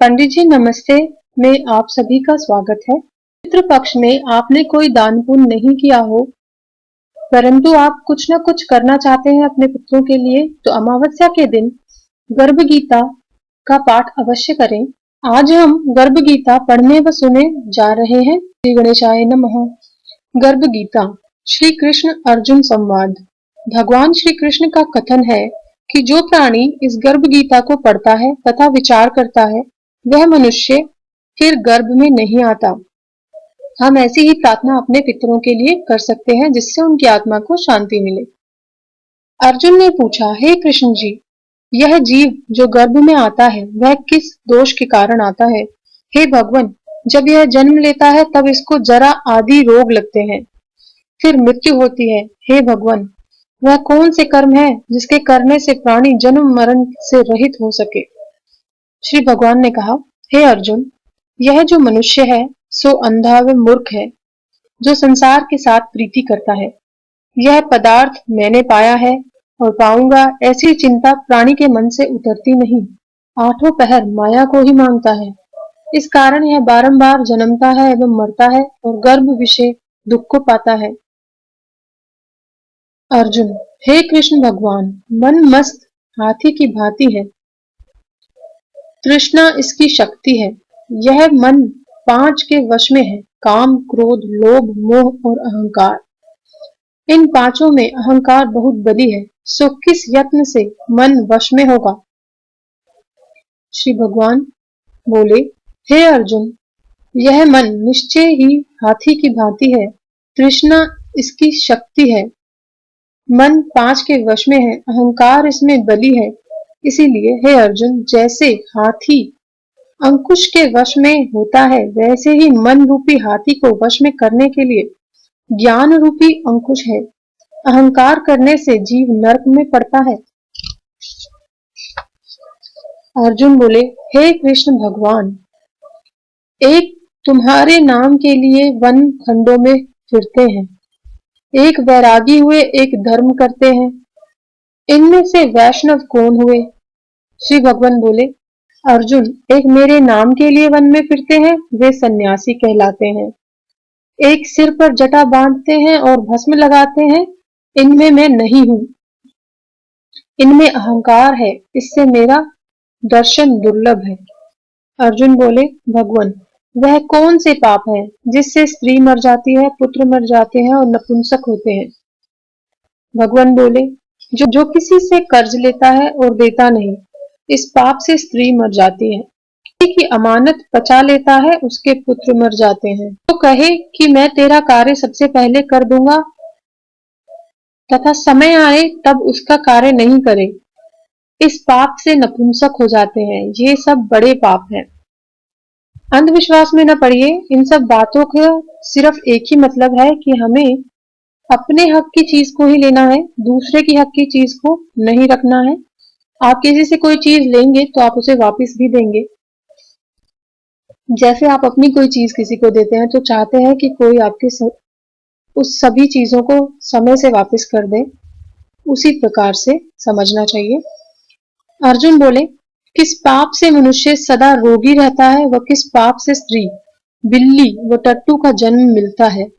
पंडित जी नमस्ते। में आप सभी का स्वागत है। पितृ पक्ष में आपने कोई दान पुण्य नहीं किया हो, परंतु आप कुछ न कुछ करना चाहते हैं अपने पितरों के लिए, तो अमावस्या के दिन गर्भ गीता का पाठ अवश्य करें। आज हम गर्भ गीता पढ़ने व सुने जा रहे हैं। श्री गणेशाय नमः। गर्भ गीता श्री कृष्ण अर्जुन संवाद। भगवान श्री कृष्ण का कथन है कि जो प्राणी इस गर्भ गीता को पढ़ता है तथा विचार करता है, वह मनुष्य फिर गर्भ में नहीं आता। हम ऐसी ही प्रार्थना अपने पितरों के लिए कर सकते हैं, जिससे उनकी आत्मा को शांति मिले। अर्जुन ने पूछा, हे कृष्ण जी, यह जीव जो गर्भ में आता है वह किस दोष के कारण आता है? हे भगवान, जब यह जन्म लेता है तब इसको जरा आदि रोग लगते हैं, फिर मृत्यु होती है। हे भगवान, वह कौन से कर्म है जिसके करने से प्राणी जन्म मरण से रहित हो सके? श्री भगवान ने कहा, हे अर्जुन, यह जो मनुष्य है सो अंधा व मूर्ख है, जो संसार के साथ प्रीति करता है। यह पदार्थ मैंने पाया है और पाऊंगा, ऐसी चिंता प्राणी के मन से उतरती नहीं। आठों पहर माया को ही मांगता है। इस कारण यह बारंबार जन्मता है एवं मरता है और गर्भ विषय दुख को पाता है। अर्जुन, हे कृष्ण भगवान, मन मस्त हाथी की भांति है। तृष्णा इसकी शक्ति है। यह मन पांच के वश में है, काम, क्रोध, लोभ, मोह और अहंकार। इन पांचों में अहंकार बहुत बली है, सो किस यत्न से मन वश में होगा? श्री भगवान बोले, हे अर्जुन, यह मन निश्चय ही हाथी की भांति है। तृष्णा इसकी शक्ति है। मन पांच के वश में है, अहंकार इसमें बली है। इसीलिए हे अर्जुन, जैसे हाथी अंकुश के वश में होता है, वैसे ही मन रूपी हाथी को वश में करने के लिए ज्ञान रूपी अंकुश है। अहंकार करने से जीव नरक में पड़ता है। अर्जुन बोले, हे कृष्ण भगवान, एक तुम्हारे नाम के लिए वन खंडों में फिरते हैं, एक वैरागी हुए, एक धर्म करते हैं। इनमें से वैष्णव कौन हुए? श्री भगवान बोले, अर्जुन, एक मेरे नाम के लिए वन में फिरते हैं, वे सन्यासी कहलाते हैं। एक सिर पर जटा बांधते हैं और भस्म लगाते हैं, इनमें मैं नहीं हूं। इनमें अहंकार है, इससे मेरा दर्शन दुर्लभ है। अर्जुन बोले, भगवान, वह कौन से पाप है जिससे स्त्री मर जाती है, पुत्र मर जाते हैं और नपुंसक होते हैं? भगवान बोले, जो किसी से कर्ज लेता है और देता नहीं, इस पाप से स्त्री मर जाती है। किसी की अमानत पचा लेता है, उसके पुत्र मर जाते हैं। तो कहे कि मैं तेरा कार्य सबसे पहले कर दूंगा तथा समय आए तब उसका कार्य नहीं करे, इस पाप से नपुंसक हो जाते हैं। ये सब बड़े पाप हैं। अंधविश्वास में न पड़िए। इन सब बातों का सिर्फ एक ही मतलब है कि हमें अपने हक की चीज को ही लेना है, दूसरे की हक की चीज को नहीं रखना है। आप किसी से कोई चीज लेंगे तो आप उसे वापस भी देंगे। जैसे आप अपनी कोई चीज किसी को देते हैं तो चाहते हैं कि कोई आपके उस सभी चीजों को समय से वापस कर दे, उसी प्रकार से समझना चाहिए। अर्जुन बोले, किस पाप से मनुष्य सदा रोगी रहता है व किस पाप से स्त्री, बिल्ली व टट्टू का जन्म मिलता है?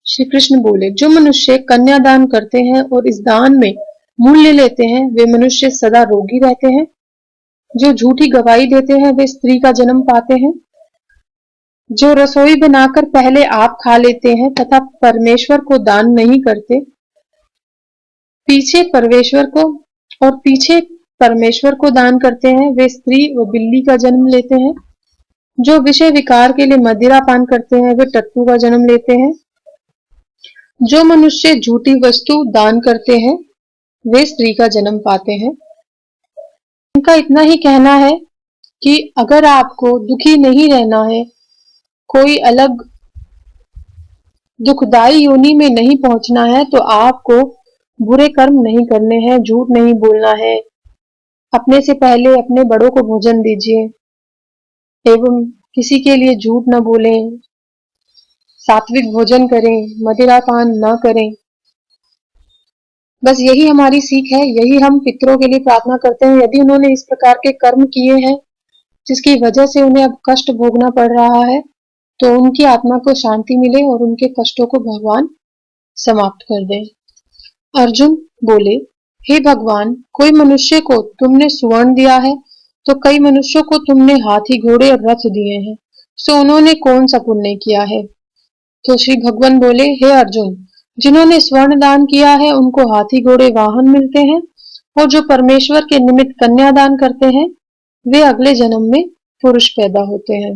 श्री कृष्ण बोले, जो मनुष्य कन्यादान करते हैं और इस दान में मूल्य लेते हैं, वे मनुष्य सदा रोगी रहते हैं। जो झूठी गवाही देते हैं, वे स्त्री का जन्म पाते हैं। जो रसोई बनाकर पहले आप खा लेते हैं तथा परमेश्वर को दान नहीं करते, पीछे परमेश्वर को दान करते हैं, वे स्त्री व बिल्ली का जन्म लेते हैं। जो विषय विकार के लिए मदिरा पान करते हैं, वे टट्टू का जन्म लेते हैं। जो मनुष्य झूठी वस्तु दान करते हैं, वे स्त्री का जन्म पाते हैं। इनका इतना ही कहना है कि अगर आपको दुखी नहीं रहना है, कोई अलग दुखदाई योनि में नहीं पहुंचना है, तो आपको बुरे कर्म नहीं करने हैं, झूठ नहीं बोलना है। अपने से पहले अपने बड़ों को भोजन दीजिए एवं किसी के लिए झूठ न बोलें, सात्विक भोजन करें, मदिरा पान न करें। बस यही हमारी सीख है, यही हम पितरों के लिए प्रार्थना करते हैं। यदि उन्होंने इस प्रकार के कर्म किए हैं जिसकी वजह से उन्हें अब कष्ट भोगना पड़ रहा है, तो उनकी आत्मा को शांति मिले और उनके कष्टों को भगवान समाप्त कर दे। अर्जुन बोले, हे भगवान, कोई मनुष्य को तुमने स्वर्ण दिया है, तो कई मनुष्यों को तुमने हाथी घोड़े और रथ दिए हैं, सो उन्होंने कौन सा पुण्य किया है? तो श्री भगवान बोले, हे अर्जुन, जिन्होंने स्वर्ण दान किया है उनको हाथी घोड़े वाहन मिलते हैं, और जो परमेश्वर के निमित्त कन्या दान करते हैं वे अगले जन्म में पुरुष पैदा होते हैं।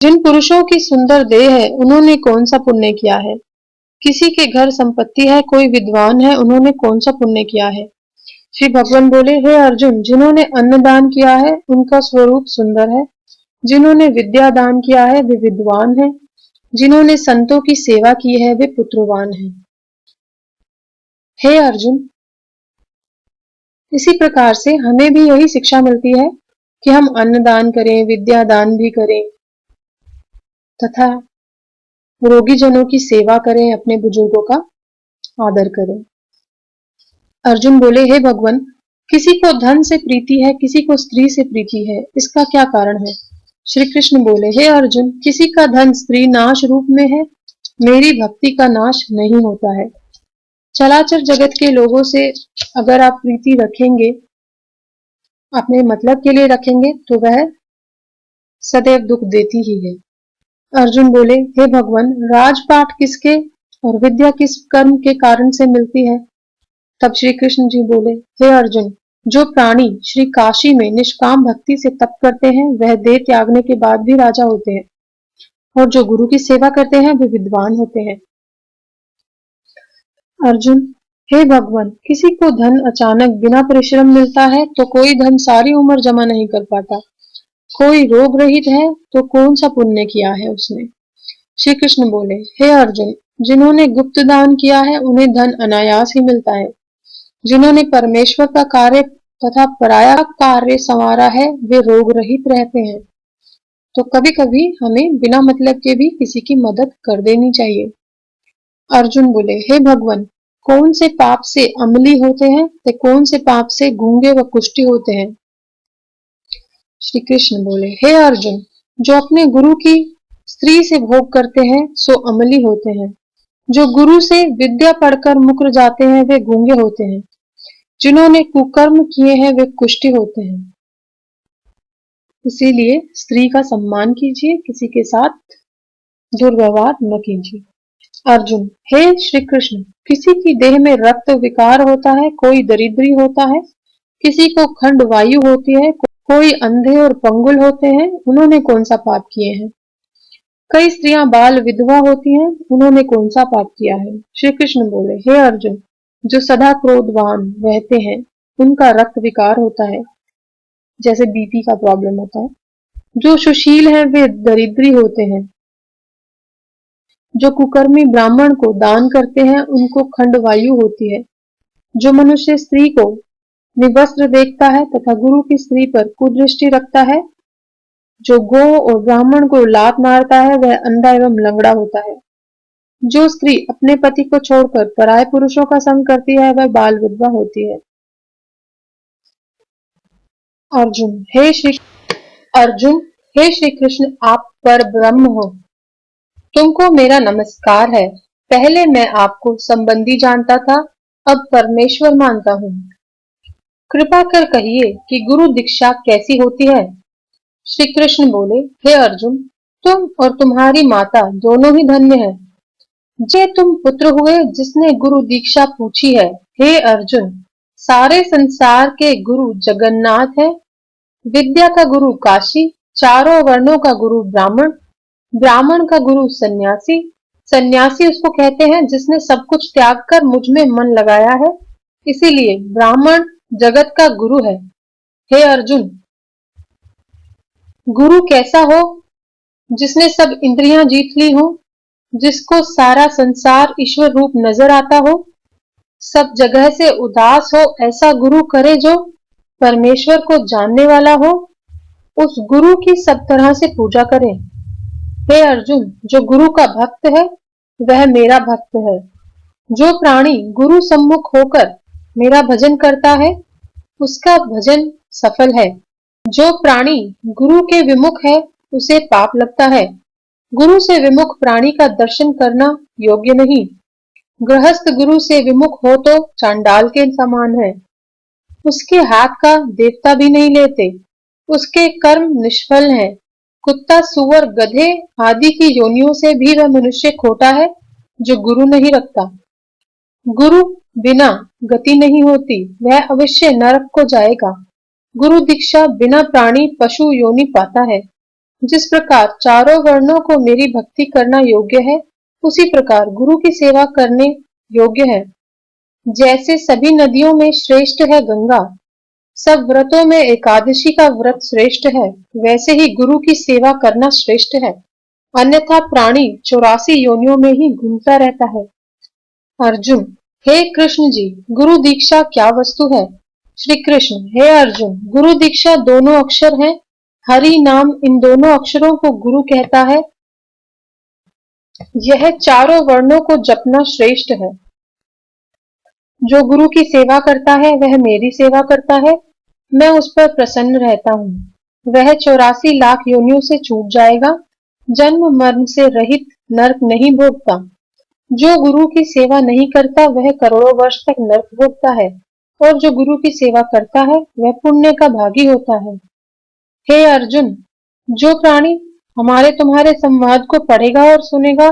जिन पुरुषों की सुंदर देह है उन्होंने कौन सा पुण्य किया है? किसी के घर संपत्ति है, कोई विद्वान है, उन्होंने कौन सा पुण्य किया है? श्री भगवान बोले, हे अर्जुन, जिन्होंने अन्न दान किया है उनका स्वरूप सुंदर है, जिन्होंने विद्या दान किया है वे विद्वान हैं, जिन्होंने संतों की सेवा की है वे पुत्रवान हैं। हे अर्जुन, इसी प्रकार से हमें भी यही शिक्षा मिलती है कि हम अन्न दान करें, विद्या दान भी करें तथा रोगी जनों की सेवा करें, अपने बुजुर्गों का आदर करें। अर्जुन बोले, हे भगवान, किसी को धन से प्रीति है, किसी को स्त्री से प्रीति है, इसका क्या कारण है? श्री कृष्ण बोले, हे अर्जुन, किसी का धन स्त्री नाश रूप में है, मेरी भक्ति का नाश नहीं होता है। चराचर जगत के लोगों से अगर आप प्रीति रखेंगे, अपने मतलब के लिए रखेंगे, तो वह सदैव दुख देती ही है। अर्जुन बोले, हे भगवान, राजपाट किसके और विद्या किस कर्म के कारण से मिलती है? तब श्री कृष्ण जी बोले, हे अर्जुन, जो प्राणी श्री काशी में निष्काम भक्ति से तप करते हैं वह देह त्यागने के बाद भी राजा होते हैं, और जो गुरु की सेवा करते हैं वे विद्वान होते हैं। अर्जुन, हे भगवान, किसी को धन अचानक बिना परिश्रम मिलता है तो कोई धन सारी उम्र जमा नहीं कर पाता। कोई रोग रहित है तो कौन सा पुण्य किया है उसने? श्री कृष्ण बोले, हे अर्जुन, जिन्होंने गुप्त दान किया है उन्हें धन अनायास ही मिलता है। जिन्होंने परमेश्वर का कार्य तथा पराया कार्य संवारा है वे रोग रहित रहते हैं। तो कभी कभी हमें बिना मतलब के भी किसी की मदद कर देनी चाहिए। अर्जुन बोले, हे भगवान, कौन से पाप से अमली होते हैं तो कौन से पाप से गूंगे व कुष्ठी होते हैं? श्री कृष्ण बोले, हे अर्जुन, जो अपने गुरु की स्त्री से भोग करते हैं सो अमली होते हैं। जो गुरु से विद्या पढ़कर मुकर जाते हैं वे गूंगे होते हैं। जिन्होंने कुकर्म किए हैं वे कुष्ठी होते हैं। इसीलिए स्त्री का सम्मान कीजिए, किसी के साथ दुर्व्यवहार न कीजिए। अर्जुन, हे श्री कृष्ण, किसी की देह में रक्त विकार होता है, कोई दरिद्री होता है, किसी को खंड वायु होती है, कोई अंधे और पंगुल होते हैं, उन्होंने कौन सा पाप किए हैं? कई स्त्रियां बाल विधवा होती हैं, उन्होंने कौन सा पाप किया है? श्री कृष्ण बोले, हे अर्जुन, जो सदा क्रोधवान रहते हैं उनका रक्त विकार होता है, जैसे बीपी का प्रॉब्लम होता है। जो सुशील है वे दरिद्री होते हैं। जो कुकर्मी ब्राह्मण को दान करते हैं उनको खंड वायु होती है। जो मनुष्य स्त्री को निवस्त्र देखता है तथा गुरु की स्त्री पर कुदृष्टि रखता है, जो गो और ब्राह्मण को लात मारता है वह अंधा एवं लंगड़ा होता है। जो स्त्री अपने पति को छोड़कर पराये पुरुषों का संग करती है वह बाल विधवा होती है। अर्जुन, हे श्री कृष्ण, आप पर ब्रह्म हो, तुमको मेरा नमस्कार है। पहले मैं आपको संबंधी जानता था, अब परमेश्वर मानता हूँ। कृपा कर कहिए कि गुरु दीक्षा कैसी होती है? श्री कृष्ण बोले, हे अर्जुन, तुम और तुम्हारी माता दोनों ही धन्य है। जे तुम पुत्र हुए जिसने गुरु दीक्षा पूछी है। हे अर्जुन, सारे संसार के गुरु जगन्नाथ है। विद्या का गुरु काशी, चारों वर्णों का गुरु ब्राह्मण, ब्राह्मण का गुरु सन्यासी, सन्यासी उसको कहते हैं जिसने सब कुछ त्याग कर मुझ में मन लगाया है, इसीलिए ब्राह्मण जगत का गुरु है। हे अर्जुन, गुरु कैसा हो? जिसने सब इंद्रियां जीत ली हो, जिसको सारा संसार ईश्वर रूप नजर आता हो, सब जगह से उदास हो, ऐसा गुरु करे जो परमेश्वर को जानने वाला हो, उस गुरु की सब तरह से पूजा करें। हे अर्जुन, जो गुरु का भक्त है वह मेरा भक्त है। जो प्राणी गुरु सम्मुख होकर मेरा भजन करता है उसका भजन सफल है। जो प्राणी गुरु के विमुख है उसे पाप लगता है। गुरु से विमुख प्राणी का दर्शन करना योग्य नहीं। गृहस्थ गुरु से विमुख हो तो चांडाल के समान है। उसके हाथ का देवता भी नहीं लेते। उसके कर्म निष्फल हैं। कुत्ता, सुअर, गधे आदि की योनियों से भी वह मनुष्य खोटा है जो गुरु नहीं रखता। गुरु बिना गति नहीं होती, वह अवश्य नरक को जाएगा। गुरु दीक्षा बिना प्राणी पशु योनि पाता है। जिस प्रकार चारों वर्णों को मेरी भक्ति करना योग्य है, उसी प्रकार गुरु की सेवा करने योग्य है। जैसे सभी नदियों में श्रेष्ठ है गंगा, सब व्रतों में एकादशी का व्रत श्रेष्ठ है, वैसे ही गुरु की सेवा करना श्रेष्ठ है। अन्यथा प्राणी 84 योनियों में ही घूमता रहता है। अर्जुन: हे कृष्ण जी, गुरु दीक्षा क्या वस्तु है? श्री कृष्ण: हे अर्जुन, गुरु दीक्षा दोनों अक्षर हैं। हरि नाम इन दोनों अक्षरों को गुरु कहता है। यह चारों वर्णों को जपना श्रेष्ठ है। जो गुरु की सेवा करता है वह मेरी सेवा करता है, मैं उस पर प्रसन्न रहता हूँ। वह 84 लाख योनियों से छूट जाएगा, जन्म मरण से रहित नरक नहीं भोगता। जो गुरु की सेवा नहीं करता वह करोड़ों वर्ष तक नरक भोगता है, और जो गुरु की सेवा करता है वह पुण्य का भागी होता है। हे अर्जुन, जो प्राणी हमारे तुम्हारे संवाद को पढ़ेगा और सुनेगा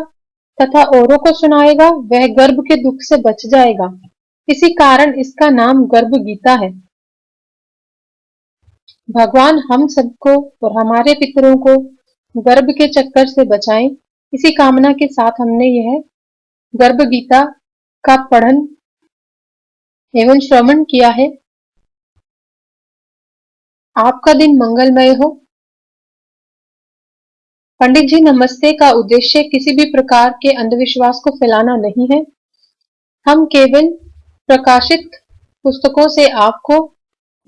तथा औरों को सुनाएगा, वह गर्भ के दुख से बच जाएगा। इसी कारण इसका नाम गर्भ गीता है। भगवान हम सबको और हमारे पितरों को गर्भ के चक्कर से बचाएं, इसी कामना के साथ हमने यह गर्भ गीता का पठन एवं श्रवण किया है। आपका दिन मंगलमय हो। पंडित जी नमस्ते का उद्देश्य किसी भी प्रकार के अंधविश्वास को फैलाना नहीं है। हम केवल प्रकाशित पुस्तकों से आपको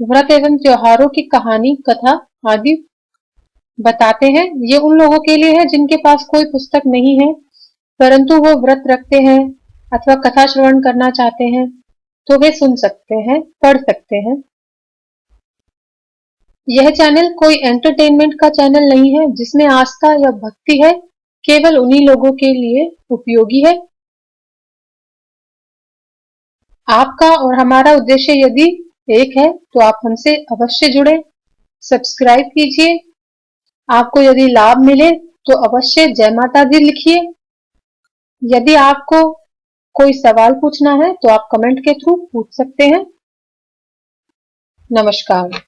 व्रत एवं त्योहारों की कहानी, कथा आदि बताते हैं। ये उन लोगों के लिए है जिनके पास कोई पुस्तक नहीं है, परंतु वो व्रत रखते हैं अथवा कथा श्रवण करना चाहते हैं, तो वे सुन सकते हैं, पढ़ सकते हैं। यह चैनल कोई एंटरटेनमेंट का चैनल नहीं है जिसमें आस्था या भक्ति है, केवल उन्हीं लोगों के लिए उपयोगी है। आपका और हमारा उद्देश्य यदि एक है तो आप हमसे अवश्य जुड़े, सब्सक्राइब कीजिए। आपको यदि लाभ मिले तो अवश्य जय माता दी लिखिए। यदि आपको कोई सवाल पूछना है तो आप कमेंट के थ्रू पूछ सकते हैं। नमस्कार।